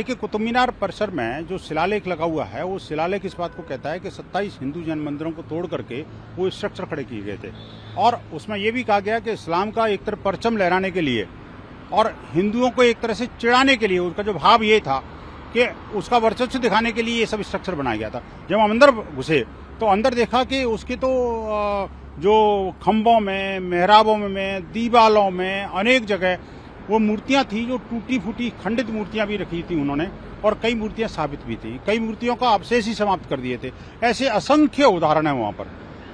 देखिए, कुतुब मीनार परिसर में जो शिलालेख लगा हुआ है वो शिलालेख इस बात को कहता है कि 27 हिंदू जैन मंदिरों को तोड़ करके वो स्ट्रक्चर खड़े किए गए थे और उसमें ये भी कहा गया कि इस्लाम का एक तरफ परचम लहराने के लिए और हिंदुओं को एक तरह से चिढ़ाने के लिए उसका जो भाव ये था कि उसका वर्चस्व दिखाने के लिए ये सब स्ट्रक्चर बनाया गया था। जब हम अंदर घुसे तो अंदर देखा कि उसकी तो जो खंभों में, मेहराबों में, दीवालों में अनेक जगह वो मूर्तियां थी जो टूटी फूटी खंडित मूर्तियां भी रखी थी उन्होंने और कई मूर्तियां साबित भी थी। कई मूर्तियों का अवशेष ही समाप्त कर दिए थे। ऐसे असंख्य उदाहरण है वहां पर।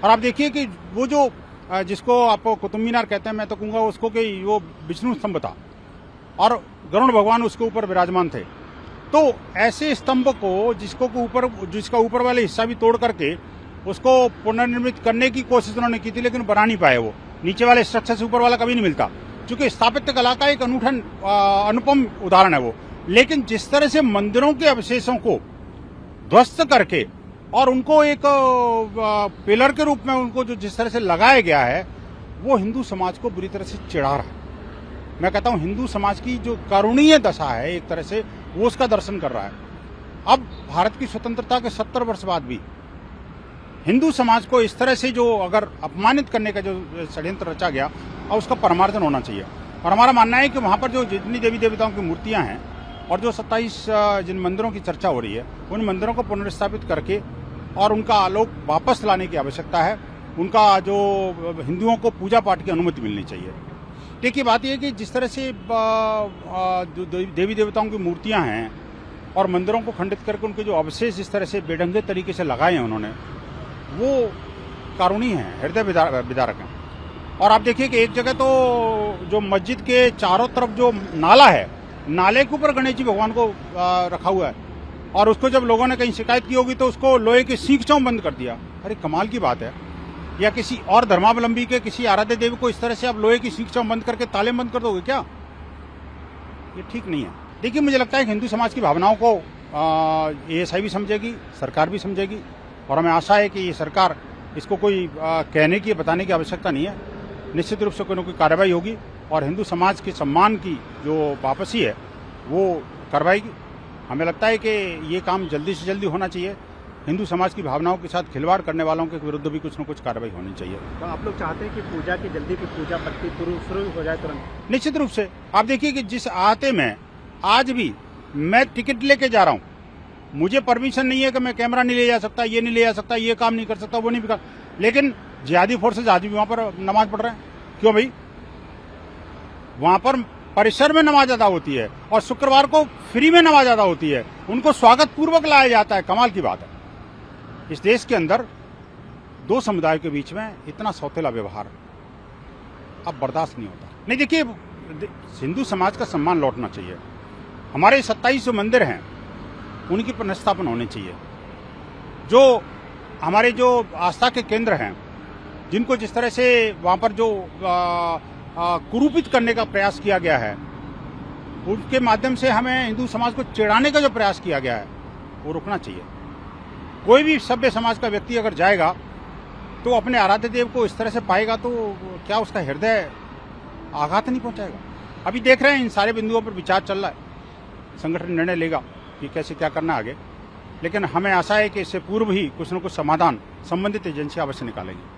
और आप देखिए कि वो जो जिसको आप कुतुब मीनार कहते हैं, मैं तो कहूंगा उसको कि वो विष्णु स्तंभ था और गरुड़ भगवान उसके ऊपर विराजमान थे। तो ऐसे स्तंभ को जिसका ऊपर वाले हिस्सा भी तोड़ करके उसको पुनर्निर्मित करने की कोशिश उन्होंने की थी, लेकिन बना नहीं पाए। वो नीचे वाले स्ट्रक्चर से ऊपर वाला कभी नहीं मिलता, क्योंकि स्थापत्य कला का एक अनूठा अनुपम उदाहरण है वो। लेकिन जिस तरह से मंदिरों के अवशेषों को ध्वस्त करके और उनको एक पिलर के रूप में उनको जो जिस तरह से लगाया गया है, वो हिंदू समाज को बुरी तरह से चिढ़ा रहा है। मैं कहता हूं हिंदू समाज की जो करुणीय दशा है एक तरह से वो उसका दर्शन कर रहा है। अब भारत की स्वतंत्रता के 70 वर्ष बाद भी हिंदू समाज को इस तरह से जो अगर अपमानित करने का जो षड्यंत्र रचा गया और उसका परमार्जन होना चाहिए। और हमारा मानना है कि वहां पर जो जितनी देवी देवताओं की मूर्तियां हैं और जो 27 जिन मंदिरों की चर्चा हो रही है, उन मंदिरों को पुनर्स्थापित करके और उनका आलोक वापस लाने की आवश्यकता है। उनका जो हिंदुओं को पूजा पाठ की अनुमति मिलनी चाहिए। देखिए, बात यह है कि जिस तरह से जो देवी देवताओं की मूर्तियां हैं और मंदिरों को खंडित करके उनके जो अवशेष इस तरह से बेढंगे तरीके से लगाए हैं उन्होंने, वो कारुणी है, हृदय विदारक है। और आप देखिए कि एक जगह तो जो मस्जिद के चारों तरफ जो नाला है, नाले के ऊपर गणेश जी भगवान को रखा हुआ है और उसको जब लोगों ने कहीं शिकायत की होगी तो उसको लोहे की सीख चौं बंद कर दिया। अरे कमाल की बात है। या किसी और धर्मावलंबी के किसी आराध्य देव को इस तरह से आप लोहे की सीख चौं बंद करके ताले बंद कर दोगे क्या? ये ठीक नहीं है। देखिए, मुझे लगता है कि हिंदू समाज की भावनाओं को एएसआई भी समझेगी, सरकार भी समझेगी और हमें आशा है कि ये सरकार इसको कोई कहने की, बताने की आवश्यकता नहीं है। निश्चित रूप से कोई न कोई कार्रवाई होगी और हिंदू समाज के सम्मान की जो वापसी है वो करवाएगी। हमें लगता है कि ये काम जल्दी से जल्दी होना चाहिए। हिंदू समाज की भावनाओं के साथ खिलवाड़ करने वालों के विरुद्ध भी कुछ न कुछ कार्रवाई होनी चाहिए। तो आप लोग चाहते हैं कि पूजा की जल्दी की पूजा पत्ती शुरू हो जाए तुरंत? निश्चित रूप से। आप देखिए कि जिस आहते में आज भी मैं टिकट लेके जा रहा हूँ, मुझे परमिशन नहीं है कि मैं कैमरा नहीं ले जा सकता, ये नहीं ले जा सकता, ये काम नहीं कर सकता, वो नहीं कर, लेकिन जिहादी फोर्सेज आज भी वहां पर नमाज पढ़ रहे हैं। क्यों भाई? वहां पर परिसर में नमाज अदा होती है और शुक्रवार को फ्री में नमाज अदा होती है। उनको स्वागत पूर्वक लाया जाता है। कमाल की बात है। इस देश के अंदर दो समुदायों के बीच में इतना सौतेला व्यवहार अब बर्दाश्त नहीं होता। नहीं, देखिए, हिंदू समाज का सम्मान लौटना चाहिए। हमारे 27 जो मंदिर हैं उनकी पुनर्स्थापन होनी चाहिए। जो हमारे जो आस्था के केंद्र हैं, जिनको जिस तरह से वहां पर जो कुरूपित करने का प्रयास किया गया है, उनके माध्यम से हमें हिंदू समाज को चिढ़ाने का जो प्रयास किया गया है वो रुकना चाहिए। कोई भी सभ्य समाज का व्यक्ति अगर जाएगा तो अपने आराध्य देव को इस तरह से पाएगा तो क्या उसका हृदय आघात नहीं पहुंचाएगा? अभी देख रहे हैं इन सारे बिंदुओं पर विचार चल रहा है। संगठन निर्णय लेगा कि कैसे क्या करना आगे, लेकिन हमें आशा है कि इससे पूर्व ही कुछ न कुछ समाधान संबंधित एजेंसी अवश्य निकालेगी।